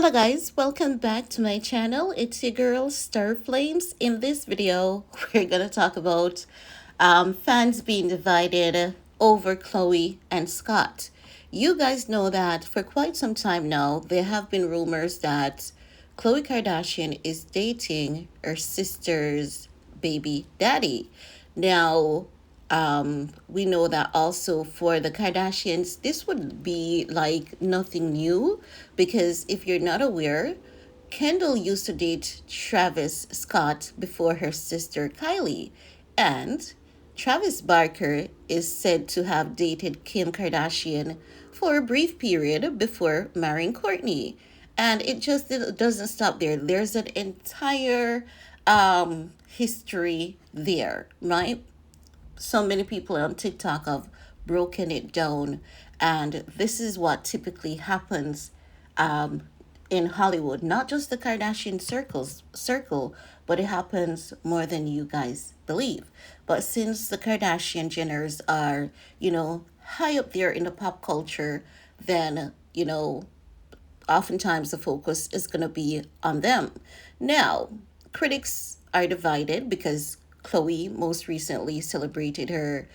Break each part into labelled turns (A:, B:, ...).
A: Hello guys, welcome back to my channel. It's your girl Star Flames. In this video, we're gonna talk about fans being divided over Khloe and Scott. You guys know that for quite some time now, there have been rumors that Khloe Kardashian is dating her sister's baby daddy. Now, we know that also for the Kardashians, this would be like nothing new because if you're not aware, Kendall used to date Travis Scott before her sister Kylie, and Travis Barker is said to have dated Kim Kardashian for a brief period before marrying Kourtney. And it just doesn't stop there. There's an entire history there, right? So many people on TikTok have broken it down, and this is what typically happens um, in Hollywood, not just the Kardashian circle, but it happens more than you guys believe. But since the Kardashian Jenners are, high up there in the pop culture, then oftentimes the focus is going to be on them. Now, critics are divided because Khloe most recently celebrated her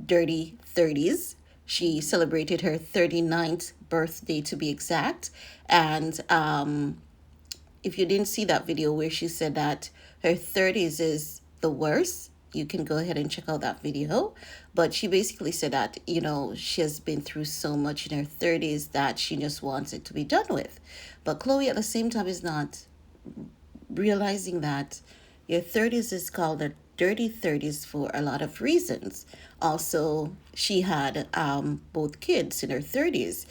A: dirty 30s. She celebrated her 39th birthday to be exact. And if you didn't see that video where she said that her 30s is the worst, you can go ahead and check out that video. But she basically said that, she has been through so much in her 30s that she just wants it to be done with. But Khloe at the same time is not realizing that your 30s is called the dirty 30s for a lot of reasons. Also, she had both kids in her 30s.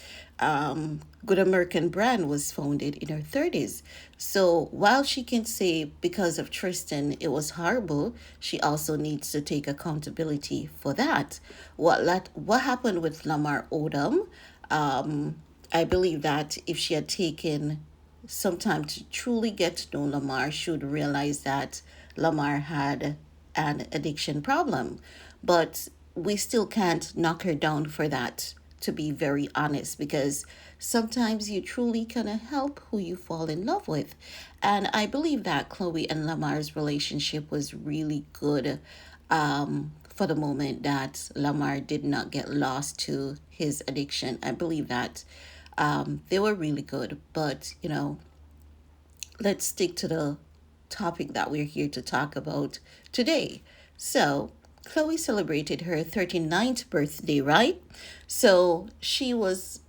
A: Good American Brand was founded in her 30s. So while she can say because of Tristan it was horrible, she also needs to take accountability for that. What happened with Lamar Odom? I believe that if she had taken some time to truly get to know Lamar, she would realize that Lamar had an addiction problem. But we still can't knock her down for that, to be very honest, because sometimes you truly kind of help who you fall in love with. And I believe that Khloe and Lamar's relationship was really good for the moment that Lamar did not get lost to his addiction. I believe that they were really good. But, let's stick to the topic that we're here to talk about today. So, Khloe celebrated her 39th birthday, right? So, she was,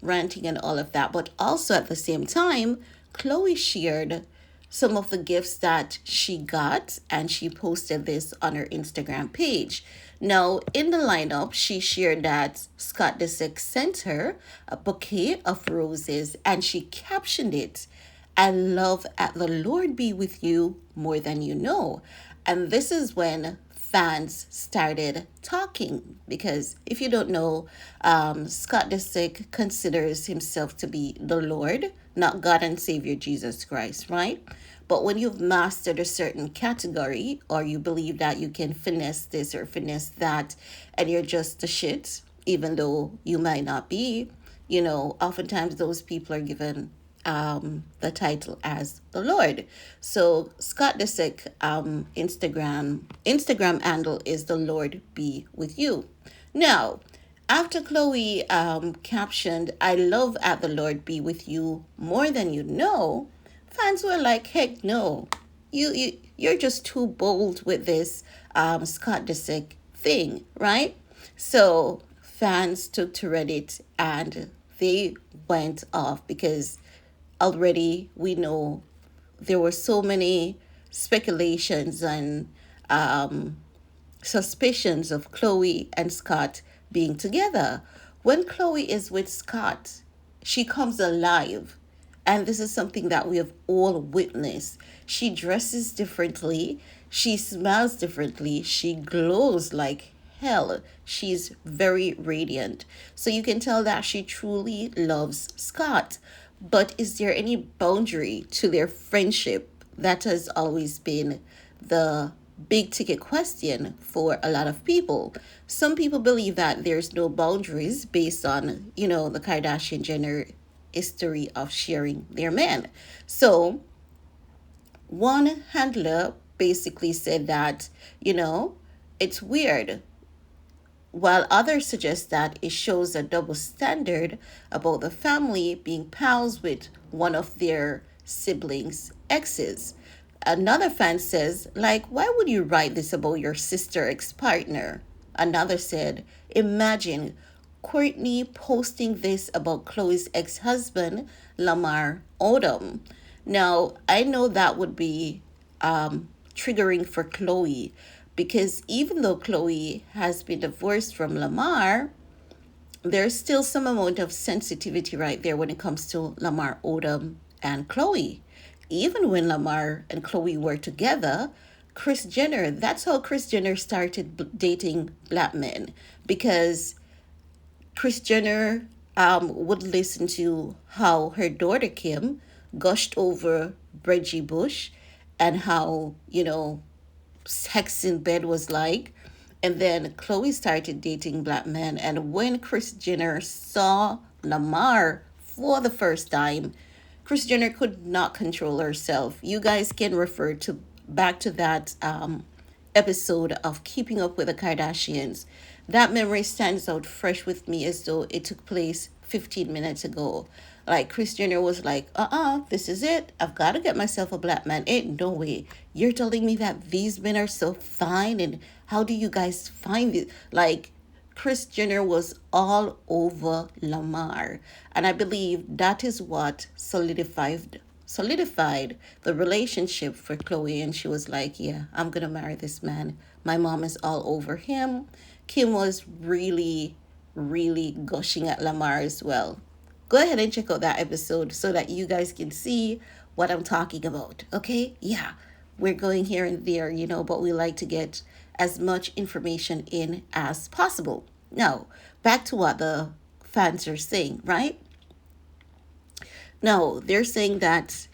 A: ranting and all of that. But also at the same time, Khloe shared some of the gifts that she got and she posted this on her Instagram page. Now, in the lineup, she shared that Scott Disick sent her a bouquet of roses and she captioned it, "I love at the Lord be with you more than you know." And this is when fans started talking because if you don't know, Scott Disick considers himself to be the Lord, not God and Savior Jesus Christ, right? But when you've mastered a certain category or you believe that you can finesse this or finesse that and you're just the shit, even though you might not be, oftentimes those people are given the title as the Lord. So Scott Disick Instagram handle is "the Lord be with you." Now, after Khloe captioned "I love at the Lord be with you more than you know," fans were like, "Heck no, you're just too bold with this Scott Disick thing, right?" So fans took to Reddit and they went off because already we know there were so many speculations and suspicions of Khloe and Scott being together. When Khloe is with Scott, she comes alive. And this is something that we have all witnessed. She dresses differently, she smells differently, she glows like hell. She's very radiant. So you can tell that she truly loves Scott. But is there any boundary to their friendship? That has always been the big ticket question for a lot of people. Some people believe that there's no boundaries based on, the Kardashian Jenner history of sharing their men. So one handler basically said that, you know, it's weird, while others suggest that it shows a double standard about the family being pals with one of their siblings' exes. Another fan says, like, why would you write this about your sister ex partner? Another said, imagine Courtney posting this about Khloe's ex husband, Lamar Odom. Now, I know that would be triggering for Khloe because even though Khloe has been divorced from Lamar, there's still some amount of sensitivity right there when it comes to Lamar Odom and Khloe. Even when Lamar and Khloe were together, Kris Jenner, that's how Kris Jenner started dating black men because Kris Jenner would listen to how her daughter Kim gushed over Reggie Bush and how, sex in bed was like. And then Khloe started dating black men. And when Kris Jenner saw Lamar for the first time, Kris Jenner could not control herself. You guys can refer to back to that episode of Keeping Up with the Kardashians. That memory stands out fresh with me as though it took place 15 minutes ago. Like Kris Jenner was like, this is it. I've got to get myself a black man. Ain't no way. You're telling me that these men are so fine, and how do you guys find it? Like, Kris Jenner was all over Lamar. And I believe that is what solidified the relationship for Khloe. And she was like, yeah, I'm gonna marry this man. My mom is all over him. Kim was really, really gushing at Lamar as well. Go ahead and check out that episode so that you guys can see what I'm talking about. Okay? Yeah. We're going here and there, but we like to get as much information in as possible. Now, back to what the fans are saying, right? No, they're saying that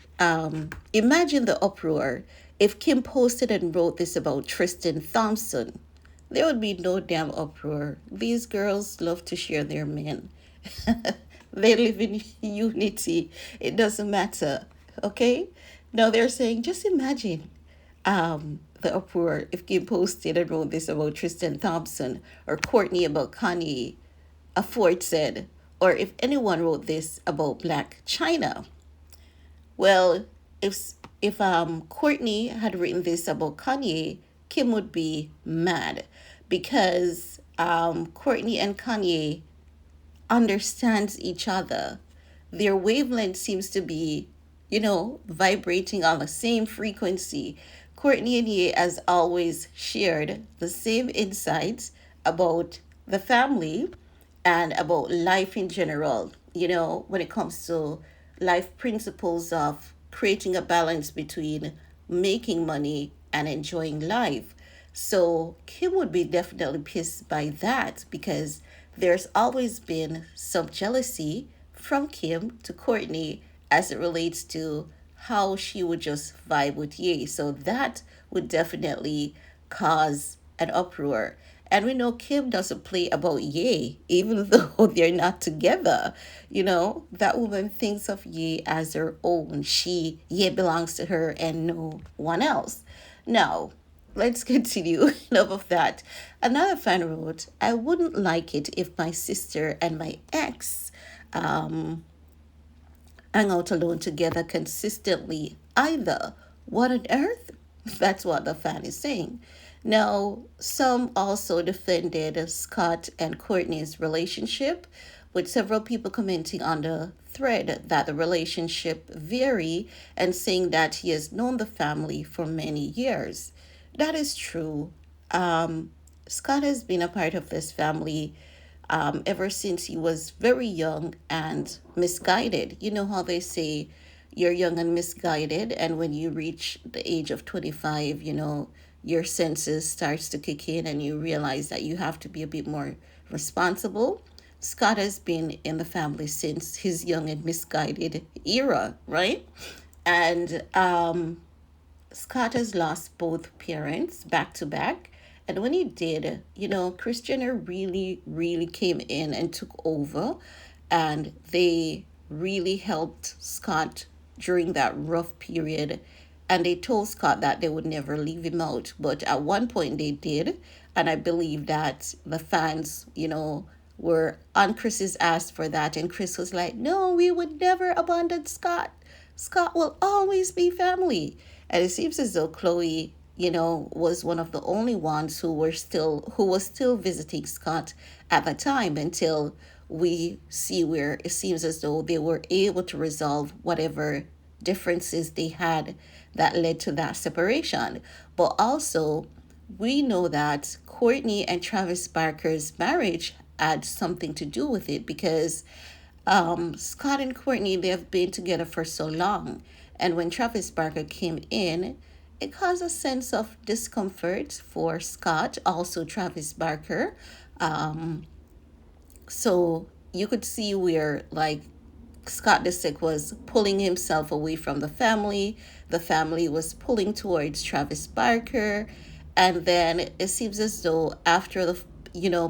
A: imagine the uproar if Kim posted and wrote this about Tristan Thompson. There would be no damn uproar. These girls love to share their men. They live in unity. It doesn't matter. Okay? Now they're saying, just imagine the uproar if Kim posted and wrote this about Tristan Thompson or Courtney about Kanye, a Ford said, or if anyone wrote this about Black China. Well, if Courtney had written this about Kanye, Kim would be mad because Courtney and Kanye understands each other. Their wavelength seems to be, vibrating on the same frequency. Courtney and Ye has always shared the same insights about the family and about life in general, when it comes to life principles of creating a balance between making money and enjoying life. So Kim would be definitely pissed by that because there's always been some jealousy from Kim to Courtney as it relates to how she would just vibe with Ye. So that would definitely cause an uproar. And we know Kim doesn't play about Ye, even though they're not together. That woman thinks of Ye as her own. Ye belongs to her and no one else. Now, let's continue. Enough of that. Another fan wrote, I wouldn't like it if my sister and my ex hang out alone together consistently either. What on earth? That's what the fan is saying. Now, some also defended Scott and Courtney's relationship, with several people commenting on the thread that the relationship vary and saying that he has known the family for many years. That is true. Scott has been a part of this family ever since he was very young and misguided. You know how they say you're young and misguided, and when you reach the age of 25, your senses starts to kick in and you realize that you have to be a bit more responsible. Scott has been in the family since his young and misguided era, right? And Scott has lost both parents back to back. And when he did, Kris Jenner really, really came in and took over. And they really helped Scott during that rough period. And they told Scott that they would never leave him out. But at one point they did. And I believe that the fans, were on Chris's ass for that. And Chris was like, no, we would never abandon Scott. Scott will always be family. And it seems as though Khloe, was one of the only ones who was still visiting Scott at the time until we see where it seems as though they were able to resolve whatever differences they had that led to that separation. But also, we know that Courtney and Travis Barker's marriage had something to do with it because Scott and Courtney, they have been together for so long. And when Travis Barker came in, it caused a sense of discomfort for Scott, also Travis Barker. Um, so you could see where, like, Scott Disick was pulling himself away from the family. The family was pulling towards Travis Barker. And then it seems as though after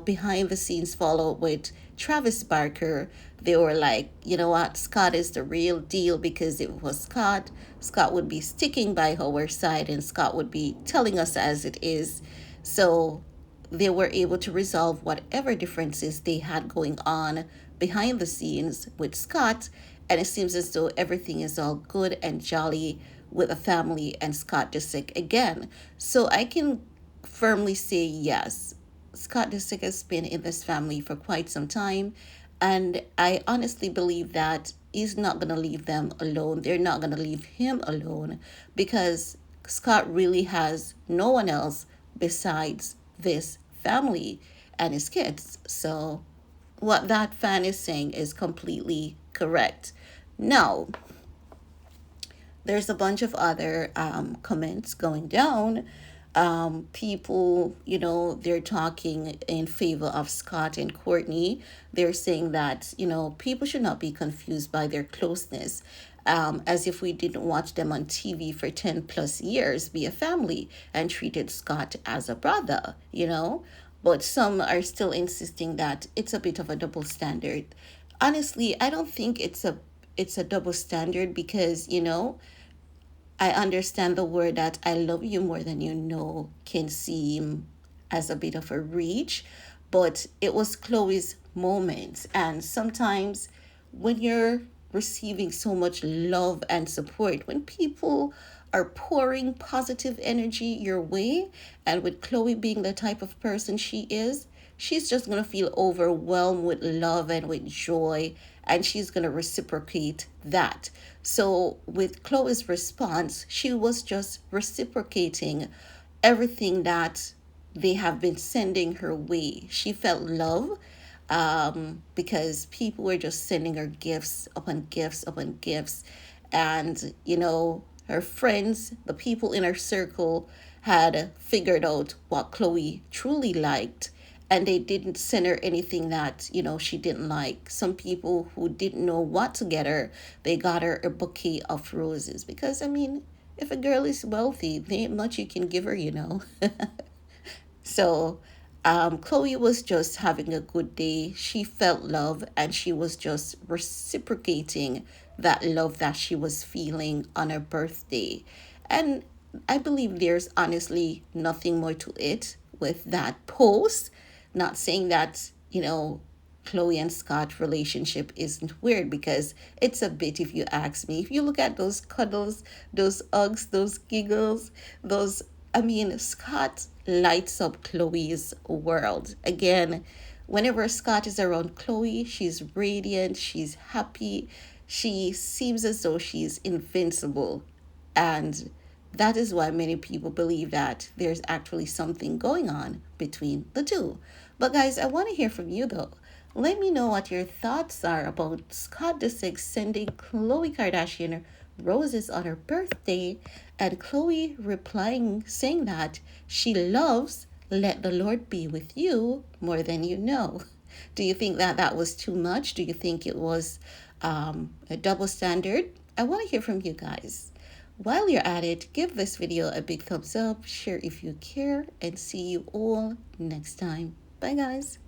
A: behind the scenes fallout with Travis Barker, they were like, you know what, Scott is the real deal because it was Scott. Scott would be sticking by our side and Scott would be telling us as it is. So they were able to resolve whatever differences they had going on behind the scenes with Scott, and it seems as though everything is all good and jolly with the family and Scott Disick again. So I can firmly say yes, Scott Disick has been in this family for quite some time, and I honestly believe that he's not going to leave them alone. They're not going to leave him alone because Scott really has no one else besides this family and his kids. So what that fan is saying is completely correct. Now, there's a bunch of other comments going down. People, they're talking in favor of Scott and Courtney. They're saying that, people should not be confused by their closeness. As if we didn't watch them on TV for 10 plus years be a family and treated Scott as a brother. But some are still insisting that it's a bit of a double standard. Honestly, I don't think it's a double standard because, I understand the word that I love you more than you know can seem as a bit of a reach, but it was Chloe's moment. And sometimes when you're receiving so much love and support, when people are pouring positive energy your way, and with Khloe being the type of person she is, she's just going to feel overwhelmed with love and with joy, and she's going to reciprocate that. So with Chloe's response, she was just reciprocating everything that they have been sending her way. She felt love because people were just sending her gifts upon gifts upon gifts. And, her friends, the people in her circle, had figured out what Khloe truly liked. And they didn't send her anything that, she didn't like. Some people who didn't know what to get her, they got her a bouquet of roses. Because, if a girl is wealthy, there ain't much you can give her. So Khloe was just having a good day. She felt love and she was just reciprocating that love that she was feeling on her birthday. And I believe there's honestly nothing more to it with that post. Not saying that, Khloe and Scott relationship isn't weird because it's a bit, if you ask me. If you look at those cuddles, those hugs, those giggles, Scott lights up Khloe's world. Again, whenever Scott is around Khloe, she's radiant, she's happy, she seems as though she's invincible. And that is why many people believe that there's actually something going on between the two. But guys, I want to hear from you though. Let me know what your thoughts are about Scott Disick sending Khloe Kardashian roses on her birthday and Khloe replying saying that she loves "Let the Lord be with you" more than you know. Do you think that that was too much? Do you think it was a double standard? I want to hear from you guys. While you're at it, give this video a big thumbs up, share if you care, and see you all next time. Bye guys.